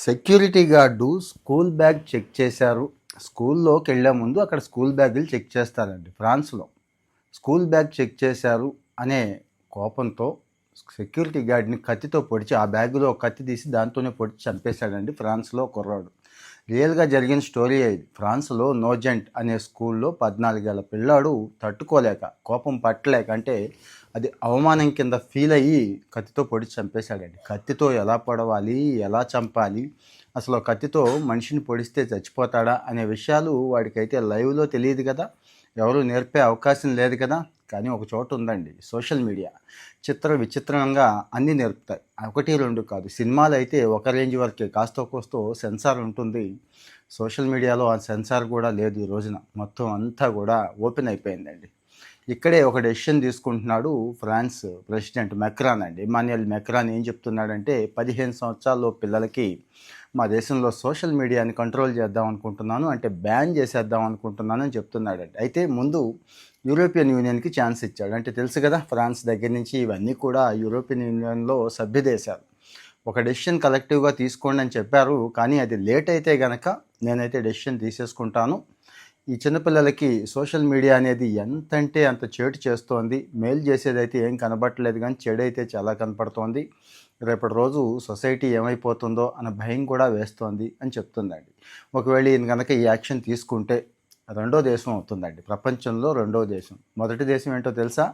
Security guard school bag check చేశారు. స్కూల్లోకి వెళ్ళే ముందు అక్కడ స్కూల్ బ్యాగులు చెక్ చేస్తారండి ఫ్రాన్స్లో. స్కూల్ బ్యాగ్ చెక్ చేశారు అనే కోపంతో సెక్యూరిటీ గార్డ్ని కత్తితో పొడిచి, ఆ బ్యాగులో కత్తి తీసి దాంతోనే పొడిచి చంపేశాడండి ఫ్రాన్స్లో కుర్రాడు. రియల్గా జరిగిన స్టోరీ ఇది. ఫ్రాన్స్లో నోజెంట్ అనే స్కూల్లో 14 ఏళ్ల పిల్లాడు తట్టుకోలేక, కోపం పట్టలేక, అంటే అది అవమానం కింద ఫీల్ అయ్యి కత్తితో పొడిచి చంపేశాడండి. కత్తితో ఎలా పొడవాలి, ఎలా చంపాలి, అసలు కత్తితో మనిషిని పొడిస్తే చచ్చిపోతాడా అనే విషయాలు వాడికైతే లైవ్లో తెలియదు కదా, ఎవరు నేర్పే అవకాశం లేదు కదా. కానీ ఒక చోట ఉందండి, సోషల్ మీడియా విచిత్రంగా అన్నీ నేర్పుతాయి. ఒకటి రెండు కాదు, సినిమాలు అయితే ఒక రేంజ్ వరకే, కాస్తో కోస్తో సెన్సార్ ఉంటుంది. సోషల్ మీడియాలో ఆ సెన్సార్ కూడా లేదు ఈ రోజున. మొత్తం అంతా కూడా ఓపెన్ అయిపోయిందండి. ఇక్కడే ఒక డెసిషన్ తీసుకుంటున్నాడు ఫ్రాన్స్ ప్రెసిడెంట్ మెక్రాన్ అండి. ఇమాన్యుయల్ మెక్రాన్ ఏం చెప్తున్నాడంటే, 15 సంవత్సరాల్లో పిల్లలకి మా దేశంలో సోషల్ మీడియాని కంట్రోల్ చేద్దాం అనుకుంటున్నాను, అంటే బ్యాన్ చేసేద్దాం అనుకుంటున్నాను అని చెప్తున్నాడండి. అయితే ముందు యూరోపియన్ యూనియన్కి ఛాన్స్ ఇచ్చాడు. అంటే తెలుసు కదా, ఫ్రాన్స్ దగ్గర నుంచి ఇవన్నీ కూడా యూరోపియన్ యూనియన్లో సభ్య దేశాలు. ఒక డెసిషన్ కలెక్టివ్గా తీసుకోండి అని చెప్పారు, కానీ అది లేట్ అయితే గనక నేనైతే డెసిషన్ తీసేసుకుంటాను. ఈ చిన్నపిల్లలకి సోషల్ మీడియా అనేది ఎంతంటే అంత చేటు చేస్తోంది. మేలు చేసేదైతే ఏం కనబట్టలేదు, కానీ చెడు అయితే చాలా కనపడుతోంది. రేపటి రోజు సొసైటీ ఏమైపోతుందో అన్న భయం కూడా వేస్తోంది అని చెప్తుందండి. ఒకవేళ ఈయన కనుక ఈ యాక్షన్ తీసుకుంటే రెండో దేశం అవుతుందండి, ప్రపంచంలో రెండో దేశం. మొదటి దేశం ఏంటో తెలుసా?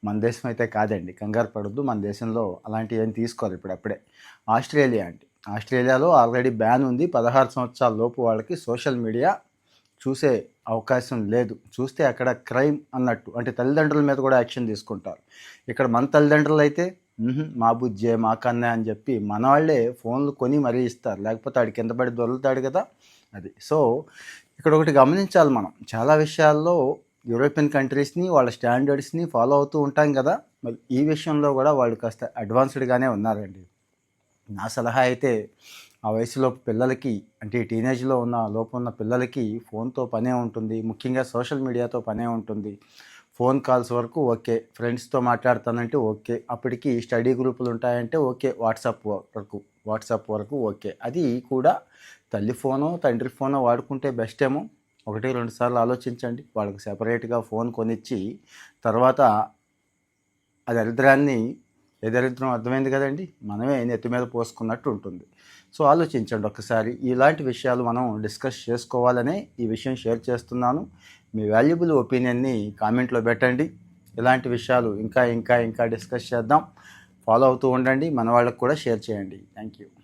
మన దేశం అయితే కాదండి, కంగారు పడద్దు. మన దేశంలో అలాంటివి ఏం తీసుకోరు ఇప్పుడప్పుడే. ఆస్ట్రేలియా అండి. ఆస్ట్రేలియాలో ఆల్రెడీ బ్యాన్ ఉంది. 16 సంవత్సరాల లోపు వాళ్ళకి సోషల్ మీడియా చూసే అవకాశం లేదు. చూస్తే అక్కడ క్రైమ్ అన్నట్టు, అంటే తల్లిదండ్రుల మీద కూడా యాక్షన్ తీసుకుంటారు. ఇక్కడ మన తల్లిదండ్రులు అయితే మా బుజ్జే మా కన్నే అని చెప్పి మన వాళ్ళే ఫోన్లు కొని మరీ ఇస్తారు, లేకపోతే ఆడి కింద పడి దొరుకుతాడు కదా. అది సో ఇక్కడ ఒకటి గమనించాలి మనం, చాలా విషయాల్లో యూరోపియన్ కంట్రీస్ని వాళ్ళ స్టాండర్డ్స్ని ఫాలో అవుతూ ఉంటాం కదా, మరి ఈ విషయంలో కూడా వాళ్ళు కాస్త అడ్వాన్స్డ్గానే ఉన్నారండి. నా సలహా అయితే ఆ వయసులో పిల్లలకి, అంటే టీనేజ్లో ఉన్న లోపు ఉన్న పిల్లలకి ఫోన్తో పనే ఉంటుంది, ముఖ్యంగా సోషల్ మీడియాతో పనే ఉంటుంది. ఫోన్ కాల్స్ వరకు ఓకే, ఫ్రెండ్స్తో మాట్లాడతానంటే ఓకే, అప్పటికి స్టడీ గ్రూపులు ఉంటాయంటే ఓకే, వాట్సాప్ వరకు ఓకే. అది కూడా తల్లి ఫోనో తండ్రి ఫోనో వాడుకుంటే బెస్ట్ ఏమో. 1-2 సార్లు ఆలోచించండి. వాళ్ళకి సెపరేట్గా ఫోన్ కొనిచ్చి తర్వాత ఆ దరిద్రాన్ని, ఏ దరిద్రం అర్థమైంది కదండి, మనమే నెత్తి మీద పోసుకున్నట్టు ఉంటుంది. సో ఆలోచించండి ఒకసారి. ఇలాంటి విషయాలు మనం డిస్కస్ చేసుకోవాలనే ఈ విషయం షేర్ చేస్తున్నాను. మీ వాల్యుబుల్ ఒపీనియన్ని కామెంట్లో పెట్టండి. ఇలాంటి విషయాలు ఇంకా డిస్కస్ చేద్దాం. ఫాలో అవుతూ ఉండండి, మన వాళ్ళకు కూడా షేర్ చేయండి. Thank you.